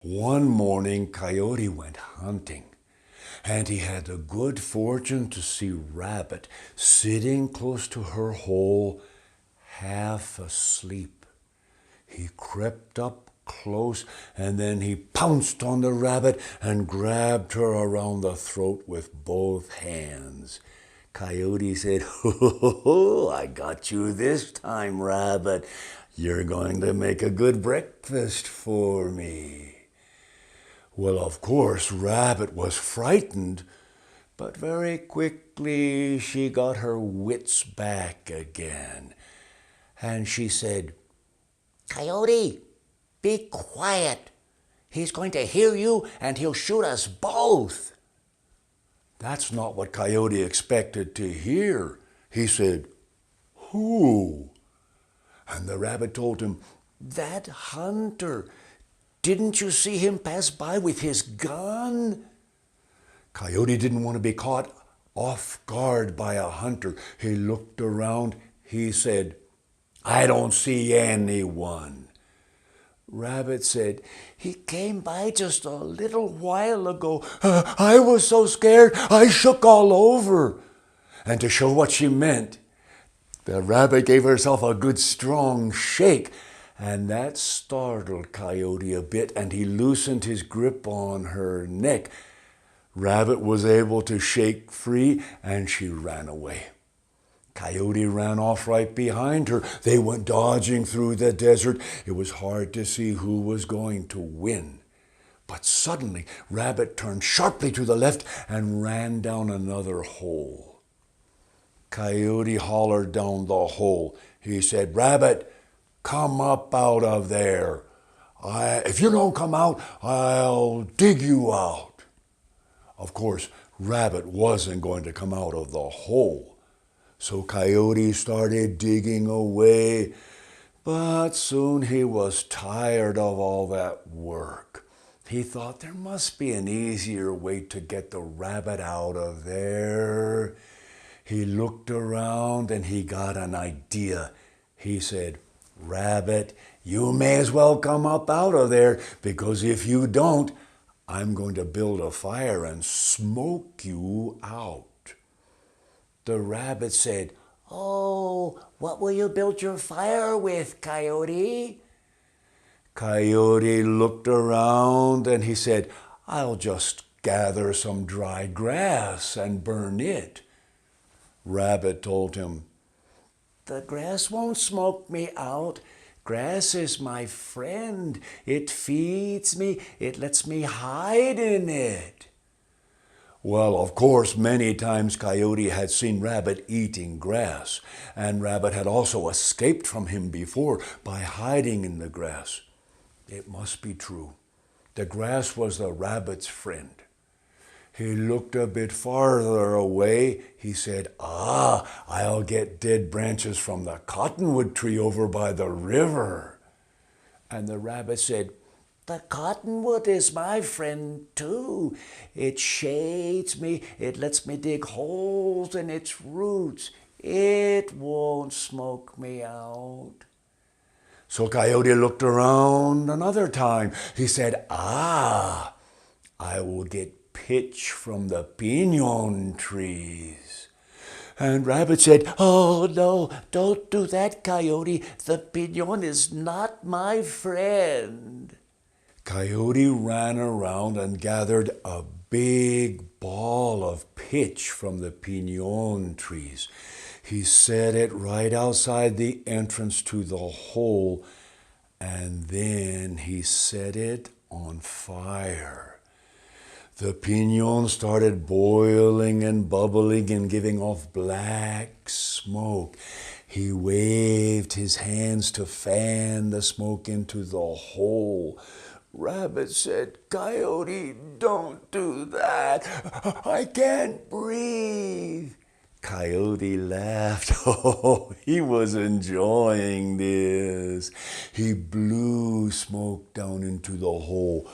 One morning, Coyote went hunting, and he had the good fortune to see Rabbit sitting close to her hole, half asleep. He crept up close, and then he pounced on the rabbit and grabbed her around the throat with both hands. Coyote said, "Ho, ho, ho, ho, I got you this time, Rabbit. You're going to make a good breakfast for me." Well, of course, Rabbit was frightened, but very quickly she got her wits back again. And she said, "Coyote, be quiet. He's going to hear you and he'll shoot us both." That's not what Coyote expected to hear. He said, "Who?" And the rabbit told him, "That hunter. Didn't you see him pass by with his gun?" Coyote didn't want to be caught off guard by a hunter. He looked around. He said, "I don't see anyone." Rabbit said, "He came by just a little while ago. I was so scared I shook all over." And to show what she meant, the rabbit gave herself a good strong shake, and that startled Coyote a bit, and he loosened his grip on her neck. Rabbit was able to shake free, and she ran away. Coyote ran off right behind her. They went dodging through the desert. It was hard to see who was going to win. But suddenly, Rabbit turned sharply to the left and ran down another hole. Coyote hollered down the hole. He said, "Rabbit, come up out of there. If you don't come out, I'll dig you out." Of course, Rabbit wasn't going to come out of the hole. So Coyote started digging away, but soon he was tired of all that work. He thought there must be an easier way to get the rabbit out of there. He looked around and he got an idea. He said, "Rabbit, you may as well come up out of there, because if you don't, I'm going to build a fire and smoke you out." The rabbit said, "Oh, what will you build your fire with, Coyote?" Coyote looked around and he said, "I'll just gather some dry grass and burn it." Rabbit told him, "The grass won't smoke me out. Grass is my friend. It feeds me. It lets me hide in it." Well, of course, many times Coyote had seen Rabbit eating grass, and Rabbit had also escaped from him before by hiding in the grass. It must be true. The grass was the rabbit's friend. He looked a bit farther away. He said, I'll get dead branches from the cottonwood tree over by the river." And the rabbit said, "The cottonwood is my friend too. It shades me. It lets me dig holes in its roots. It won't smoke me out." So Coyote looked around another time. He said, "I will get pitch from the pinon trees." And Rabbit said, "Oh, no, don't do that, Coyote. The pinon is not my friend." Coyote ran around and gathered a big ball of pitch from the pinon trees. He set it right outside the entrance to the hole, and then he set it on fire. The pinon started boiling and bubbling and giving off black smoke. He waved his hands to fan the smoke into the hole. Rabbit said, "Coyote, don't do that. I can't breathe." Coyote laughed. Oh, he was enjoying this. He blew smoke down into the hole.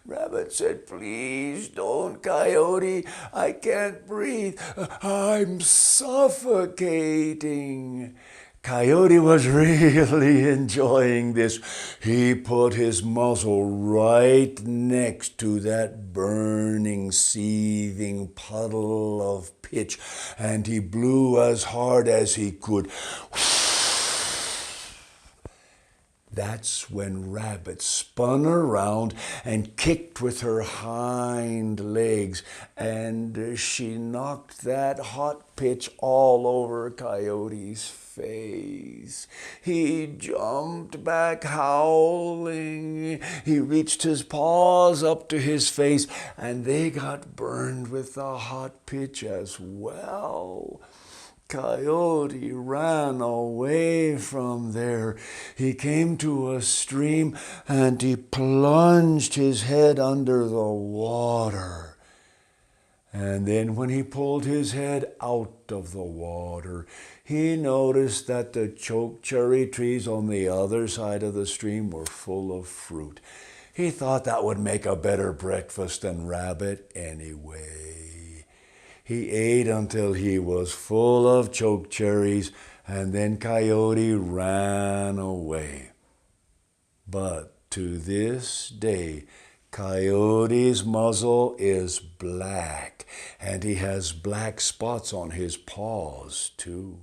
Rabbit said, "Please don't, Coyote. I can't breathe. I'm suffocating." Coyote was really enjoying this. He put his muzzle right next to that burning, seething puddle of pitch, and he blew as hard as he could. That's when Rabbit spun around and kicked with her hind legs, and she knocked that hot pitch all over Coyote's face. He jumped back howling. He reached his paws up to his face, and they got burned with the hot pitch as well. Coyote ran away from there. He came to a stream and he plunged his head under the water. And then when he pulled his head out of the water, he noticed that the choke cherry trees on the other side of the stream were full of fruit. He thought that would make a better breakfast than Rabbit anyway. He ate until he was full of choke cherries, and then Coyote ran away. But to this day, Coyote's muzzle is black, and he has black spots on his paws too.